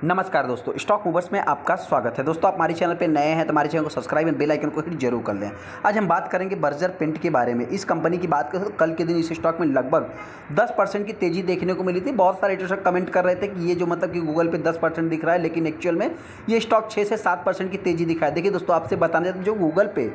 नमस्कार दोस्तों, stock movers में आपका स्वागत है। दोस्तों, आप हमारे चैनल पे नए हैं तो हमारे चैनल को सब्सक्राइब एंड बेल आइकन को हिट जरूर कर लें। आज हम बात करेंगे बर्जर पेंट के बारे में। इस कंपनी की बात करें तो कल के दिन इस स्टॉक में लगभग 10% की तेजी देखने को मिली थी। बहुत सारे ट्रेडर्स कमेंट कर रहे थे कि ये जो मतलब कि गूगल पे 10% दिख रहा है, लेकिन एक्चुअल में ये स्टॉक 6 से 7% की तेजी दिखा है। देखिए दोस्तों, आपसे बताना चाहते हैं जो गूगल पे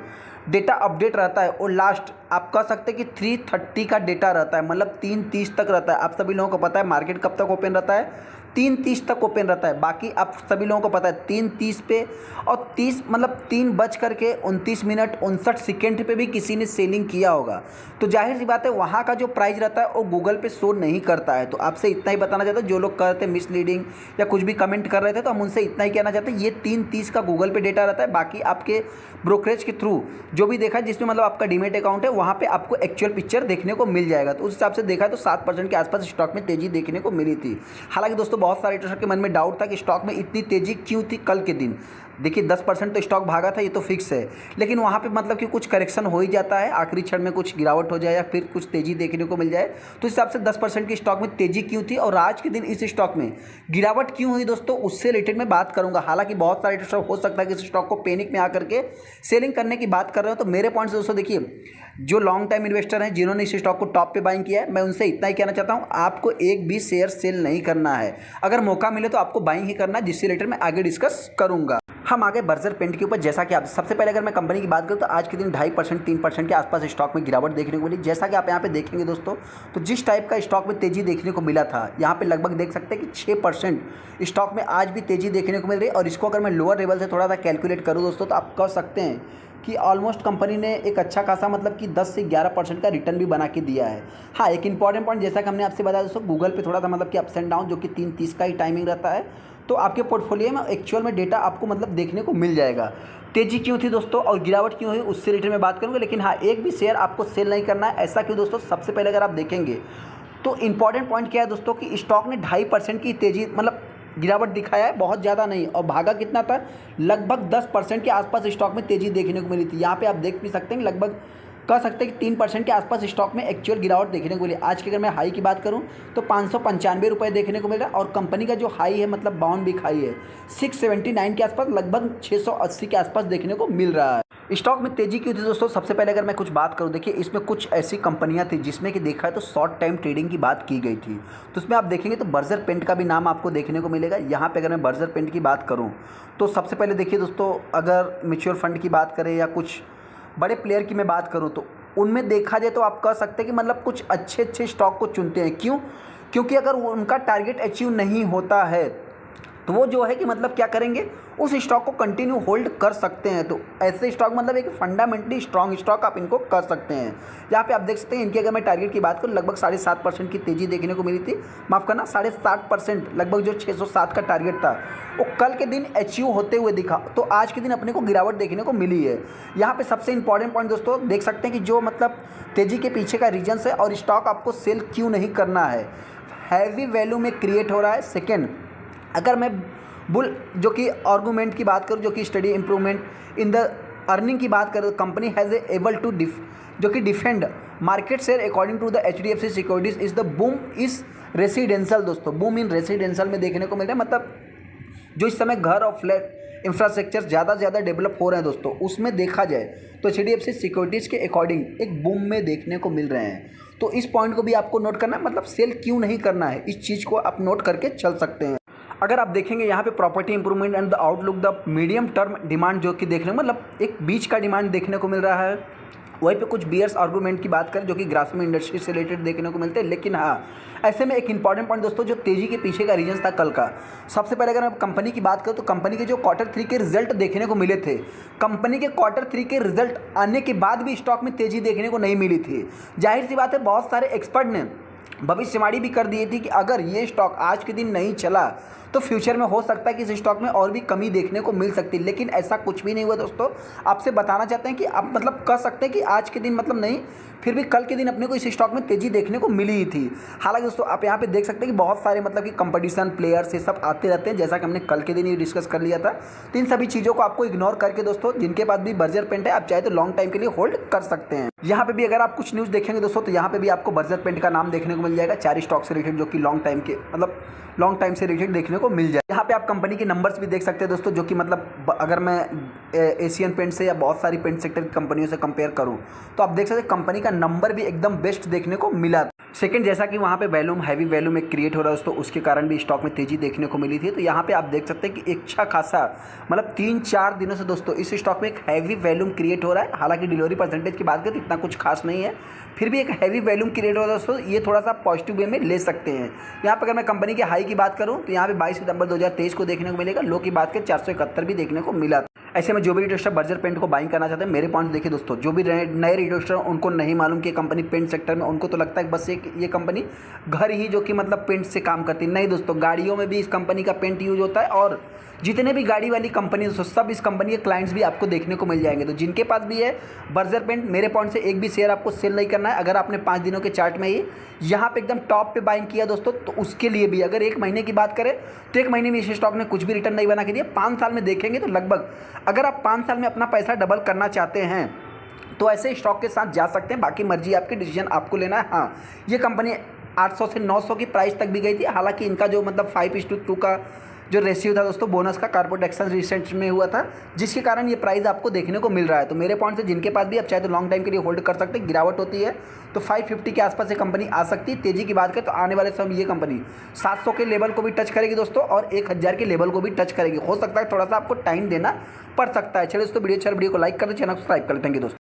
डेटा अपडेट रहता है वो लास्ट आप कह सकते हैं कि 3:30 का डेटा रहता है, मतलब 3:30 तक रहता है। आप सभी लोगों को पता है मार्केट कब तक ओपन रहता है, 3:30 तक ओपन रहता है। बाकी आप सभी लोगों को पता है 3:30 पे और 30 मतलब 3:29 पे भी किसी ने सेलिंग किया होगा। तो जाहिर सी बात है वहाँ का जो प्राइस रहता है वो गूगल पे शो नहीं करता है। तो आपसे इतना ही बताना चाहते हैं, जो लोग कहते हैं मिसलीडिंग या कुछ भी कमेंट कर रहे थे, तो हम उनसे इतना ही कहना चाहते हैं, ये 3:30 का गूगल पे डेटा रहता है। बाकी आपके ब्रोकरेज के थ्रू जो भी देखा जिसमें मतलब आपका डीमेट अकाउंट है वहाँ पे आपको एक्चुअल पिक्चर देखने को मिल जाएगा। तो उस हिसाब से देखा तो 7% के आसपास स्टॉक में तेजी देखने को मिली थी। हालांकि दोस्तों, बहुत सारे ट्रेडर्स के मन में डाउट था कि स्टॉक में इतनी तेजी क्यों थी कल के दिन। देखिए 10% तो स्टॉक भागा था, ये तो फिक्स है, लेकिन वहाँ पे मतलब कि कुछ करेक्शन हो ही जाता है, आखिरी क्षण में कुछ गिरावट हो जाए या फिर कुछ तेजी देखने को मिल जाए। तो इस हिसाब से 10% की स्टॉक में तेजी क्यों थी और आज के दिन इस स्टॉक में गिरावट क्यों हुई दोस्तों, उससे रिलेटेड मैं बात करूंगा। हालांकि बहुत सारे ट्रेडर्स हो सकता है कि इस स्टॉक को पैनिक में आकर के सेलिंग करने की बात कर रहे हो। तो मेरे पॉइंट से दोस्तों देखिए, जो लॉन्ग टाइम इन्वेस्टर हैं जिन्होंने इस स्टॉक को टॉप पे बाइंग किया है, मैं उनसे इतना ही कहना चाहता हूं, आपको एक भी शेयर सेल नहीं करना है। अगर मौका मिले तो आपको बाइंग ही करना है, जिससे रिलेटेड मैं आगे डिस्कस करूंगा। हम आगे बर्जर पेंट के ऊपर, जैसा कि आप सबसे पहले अगर मैं कंपनी की बात करूं तो आज के दिन 2.5% 3% के आसपास स्टॉक में गिरावट देखने को मिली। जैसा कि आप यहां पे देखेंगे दोस्तों, तो जिस टाइप का स्टॉक में तेजी देखने को मिला था, यहां पे लगभग देख सकते हैं कि 6% स्टॉक में आज भी तेजी देखने को मिल रही है। और इसको अगर मैं लोअर लेवल से थोड़ा सा कैलकुलेट करूँ दोस्तों, तो आप कह सकते हैं कि ऑलमोस्ट कंपनी ने एक अच्छा खासा मतलब कि 10 से 11% का रिटर्न भी बना के दिया है। हाँ, एक इंपॉर्टेंट पॉइंट जैसा कि हमने आपसे बताया दोस्तों, गूगल पे थोड़ा सा मतलब कि अप्स एंड डाउन, जो कि 3:30 का ही टाइमिंग रहता है। तो आपके पोर्टफोलियो में एक्चुअल में डेटा आपको मतलब देखने को मिल जाएगा। तेजी क्यों थी दोस्तों और गिरावट क्यों हुई उससे रिलेटेड में बात करूँगा। लेकिन हाँ, एक भी शेयर आपको सेल नहीं करना है। ऐसा क्यों दोस्तों, सबसे पहले अगर आप देखेंगे तो इंपॉर्टेंट पॉइंट क्या है दोस्तों कि स्टॉक ने 2.5% की तेजी मतलब गिरावट दिखाया है, बहुत ज़्यादा नहीं। और भागा कितना था, लगभग 10% के आसपास स्टॉक में तेजी देखने को मिली थी। यहाँ पे आप देख भी सकते हैं कि लगभग कह सकते हैं कि 3% के आसपास स्टॉक में एक्चुअल गिरावट देखने को मिली। आज की अगर मैं हाई की बात करूं तो 595 रुपये देखने को मिल रहा है। और कंपनी का जो हाई है मतलब बाउंड वीक हाई है 679 के आसपास, लगभग 680 के आसपास देखने को मिल रहा है। स्टॉक में तेजी क्यों थी दोस्तों, सबसे पहले अगर मैं कुछ बात करूं, देखिए इसमें कुछ ऐसी कंपनियां थी जिसमें कि देखा है तो शॉर्ट टाइम ट्रेडिंग की बात की गई थी। तो उसमें आप देखेंगे तो बर्जर पेंट का भी नाम आपको देखने को मिलेगा। यहाँ पे अगर मैं बर्जर पेंट की बात करूँ तो सबसे पहले देखिए दोस्तों, अगर म्यूचुअल फंड की बात करें या कुछ बड़े प्लेयर की मैं बात करूं तो उनमें देखा जाए तो आप कह सकते हैं कि मतलब कुछ अच्छे स्टॉक को चुनते हैं। क्यों? क्योंकि अगर उनका टारगेट अचीव नहीं होता है तो वो जो है कि मतलब क्या करेंगे, उस स्टॉक को कंटिन्यू होल्ड कर सकते हैं। तो ऐसे स्टॉक मतलब एक फंडामेंटली स्ट्रॉन्ग स्टॉक आप इनको कर सकते हैं। यहाँ पे आप देख सकते हैं इनकी अगर मैं टारगेट की बात करूँ, लगभग 7.5% की तेजी देखने को मिली थी। माफ़ करना, 7.5%, लगभग जो 607 का टारगेट था वो कल के दिन अचीव होते हुए दिखा। तो आज के दिन अपने को गिरावट देखने को मिली है। यहाँ पे सबसे इंपॉर्टेंट पॉइंट दोस्तों देख सकते हैं कि जो मतलब तेजी के पीछे का रीजन्स है और स्टॉक आपको सेल क्यों नहीं करना है। हैवी वैल्यू में क्रिएट हो रहा है। सेकेंड, अगर मैं बुल जो कि आर्गूमेंट की बात करूँ, जो कि study improvement in the earning की बात करूँ, कंपनी हैज़ एबल टू जो कि defend market share according to the HDFC securities is the boom is residential. दोस्तों, बूम इन रेसिडेंशियल में देखने को मिल रहा है, मतलब जो इस समय घर और फ्लैट इंफ्रास्ट्रक्चर ज़्यादा से ज़्यादा डेवलप हो रहे हैं दोस्तों, उसमें देखा जाए तो HDFC सिक्योरिटीज़ के अकॉर्डिंग एक बूम में देखने को मिल रहे हैं। तो इस पॉइंट को भी आपको नोट करना है, मतलब सेल क्यों नहीं करना है, इस चीज़ को आप नोट करके चल सकते हैं। अगर आप देखेंगे यहाँ पे property improvement and the outlook the medium term demand, जो कि देखने मतलब एक बीच का डिमांड देखने को मिल रहा है। वहीं पे कुछ बियर्स आर्गूमेंट की बात करें जो कि ग्रासिम इंडस्ट्री से रिलेटेड देखने को मिलते हैं। लेकिन हाँ, ऐसे में एक इंपॉर्टेंट पॉइंट दोस्तों, जो तेजी के पीछे का रीजन था कल का, सबसे पहले अगर मैं कंपनी की बात करूँ तो कंपनी के जो Q3 के रिजल्ट देखने को मिले थे, कंपनी के Q3 के रिजल्ट आने के बाद भी स्टॉक में तेजी देखने को नहीं मिली थी। जाहिर सी बात है, बहुत सारे एक्सपर्ट ने भविष्यवाणी भी कर दी थी कि अगर ये स्टॉक आज के दिन नहीं चला तो फ्यूचर में हो सकता है कि इस स्टॉक में और भी कमी देखने को मिल सकती है। लेकिन ऐसा कुछ भी नहीं हुआ दोस्तों। आपसे बताना चाहते हैं कि आप मतलब कह सकते हैं कि आज के दिन मतलब नहीं, फिर भी कल के दिन अपने को इस स्टॉक में तेजी देखने को मिली ही थी। हालांकि दोस्तों आप यहाँ पे देख सकते हैं कि बहुत सारे मतलब कि कंपटीशन प्लेयर्स ये सब आते रहते हैं, जैसा कि हमने कल के दिन ये डिस्कस कर लिया था। तो इन सभी चीज़ों को आपको इग्नोर करके दोस्तों, जिनके पास भी बर्जर पेंट है, आप चाहे तो लॉन्ग टाइम के लिए होल्ड कर सकते हैं। यहाँ पे भी अगर आप कुछ न्यूज़ देखेंगे दोस्तों, तो यहाँ पे भी आपको बर्जर पेंट का नाम देखने को मिल जाएगा। 4 स्टॉक से रिलेटेड जो कि लॉन्ग टाइम से रिलेटेड देखने को को मिल जाए। यहाँ पे आप कंपनी के नंबर्स भी देख सकते हैं दोस्तों, जो कि मतलब अगर मैं एशियन पेंट से या बहुत सारी पेंट सेक्टर की कंपनियों से कंपेयर करूँ तो आप देख सकते हैं कंपनी का नंबर भी एकदम बेस्ट देखने को मिला। सेकंड, जैसा कि वहाँ पे वैल्यूम हैवी वैल्यूम एक क्रिएट हो रहा है दोस्तों, उसके कारण भी स्टॉक में तेजी देखने को मिली थी। तो यहाँ पे आप देख सकते हैं कि एक अच्छा खासा मतलब 3-4 दिनों से दोस्तों इस स्टॉक में एक हैवी वैल्यूम क्रिएट हो रहा है। हालांकि डिलीवरी परसेंटेज की बात करें तो इतना कुछ खास नहीं है, फिर भी एक हैवी वैल्यूम क्रिएट हो रहा है दोस्तों। ये थोड़ा सा पॉजिटिव वे में ले सकते हैं। यहाँ पर अगर मैं कंपनी की हाई की बात करूँ तो यहाँ पे 22 सितंबर 2023 को देखने को मिलेगा। लो की बात करें 471 भी देखने को मिला। ऐसे में जो भी रिटेलर बर्जर पेंट को बाइंग करना चाहते हैं, मेरे पॉइंट देखिए दोस्तों, जो भी नए रिटेलर उनको नहीं मालूम कि कंपनी पेंट सेक्टर में, उनको तो लगता है बस एक ये कंपनी घर ही जो कि मतलब पेंट से काम करती है। नहीं दोस्तों, गाड़ियों में भी इस कंपनी का पेंट यूज होता है और जितने भी गाड़ी वाली कंपनी दोस्तों सब इस कंपनी के क्लाइंट्स भी आपको देखने को मिल जाएंगे। तो जिनके पास भी है बर्जर पेंट, मेरे पॉइंट से एक भी शेयर आपको सेल नहीं करना है। अगर आपने 5 दिनों के चार्ट में ही यहाँ पे एकदम टॉप पे बाइंग किया दोस्तों, तो उसके लिए भी अगर 1 महीने की बात करें तो 1 महीने में इस स्टॉक ने कुछ भी रिटर्न नहीं बना के दिया। 5 साल में देखेंगे तो लगभग, अगर आप 5 साल में अपना पैसा डबल करना चाहते हैं तो ऐसे स्टॉक के साथ जा सकते हैं। बाकी मर्जी आपकी, डिसीजन आपको लेना है। हाँ, ये कंपनी 800 से 900 की प्राइस तक भी गई थी। हालांकि इनका जो मतलब 5:2 का जो रेशियो था दोस्तों बोनस का, कॉर्पोरेट एक्सचेंज रिसेंट में हुआ था, जिसके कारण ये प्राइस आपको देखने को मिल रहा है। तो मेरे पॉइंट से जिनके पास भी आप चाहे तो लॉन्ग टाइम के लिए होल्ड कर सकते हैं। गिरावट होती है तो 550 के आसपास ये कंपनी आ सकती है। तेजी की बात करें तो आने वाले समय ये कंपनी 700 के लेवल को भी टच करेगी दोस्तों और 1000 के लेवल को भी टच करेगी। हो सकता है थोड़ा सा आपको टाइम देना पड़ सकता है। चलिए दोस्तों, वीडियो को लाइक कर दे, चैनल सब्सक्राइब कर लें। थैंक यू दोस्तों।